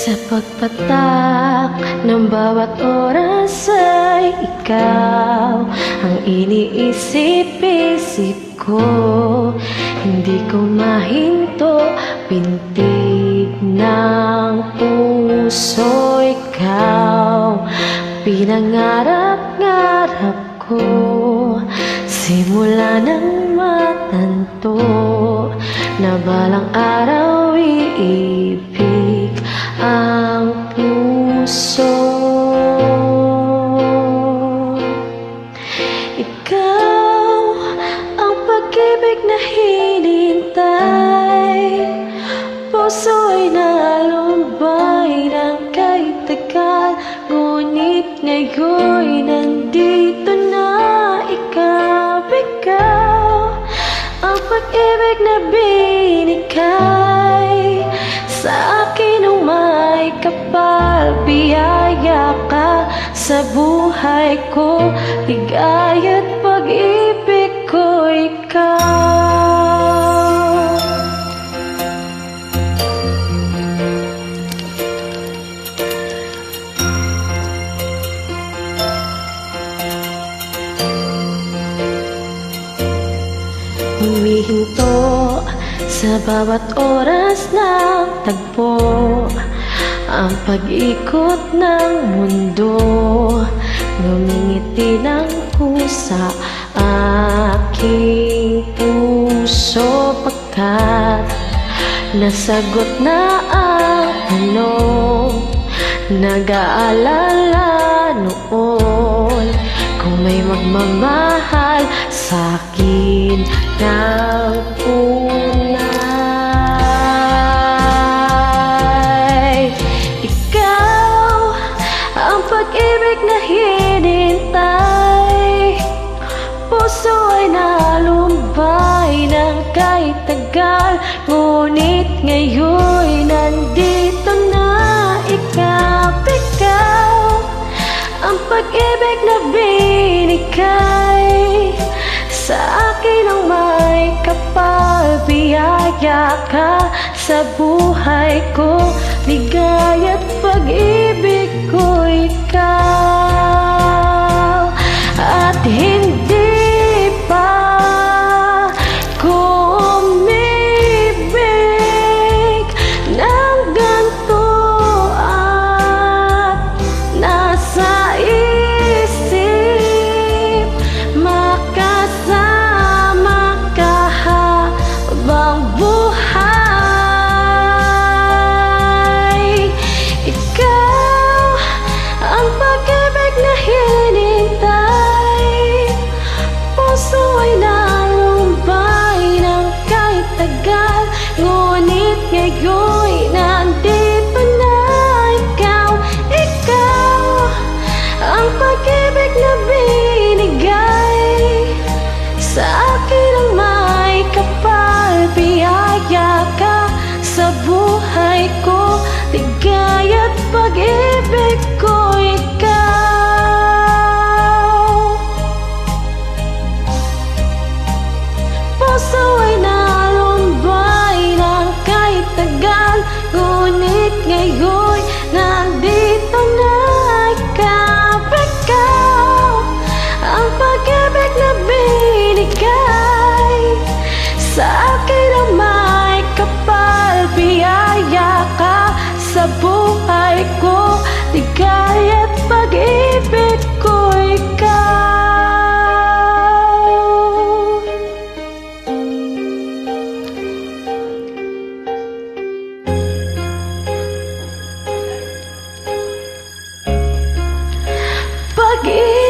Sa pagpatak ng bawat oras ay ikaw ang iniisip-isip ko. Hindi ko mahinto, pintig ng puso ikaw. Pinangarap-ngarap ko, simula nang matanto na balang araw iibig ang puso. Ikaw ang pag-ibig na hinintay, puso'y nalumbay ng kahit tagal. Ngunit ngayon'y nandito na ikaw. Ikaw ang pag-ibig na binigay sa akin nung may kapal. Biyaya ka sa buhay ko, ligaya't pag-ibig ko ikaw. Humihinto sa bawat oras ng tagpo ang pag-ikot ng mundo. Ngumingiti ng kusa aking puso, pagkat nasagot na ang tanong. Nag-aalala noon kung may magmamahal sa'kin ng tunay. Ikaw ang pag-ibig na hinintay, puso ay nalumbay ng kahit tagal. Ngunit ngayon'y nandito na ikaw. Ikaw ang pag-ibig na binigay sa akin ang may kapal. Biyaya ka sa buhay ko, ligaya't pag-ibig ko ikaw. At hindi pa ko umibig ng ganito, at nasa isip makasama ka habang buhay. Ikaw ang pag-ibig na hinintay, puso ay nalumbay ng kahit tagal. Ngunit ngayon'y nandito na ikaw. Ikaw ang pag-ibig na binigay sa akin ang may kapal. Biyaya ka sa buhay ko, ligaya't pag-ibig ko ikaw. Puso ay nalumbay ng kahit tagal. Ngunit ngayon'y nandito na ikaw. Ikaw ang pag-ibig na binigay sa akin ang may kapal. Biyaya ka sa buhay ko, ligaya't pag-ibig ko ikaw. Pag-ibig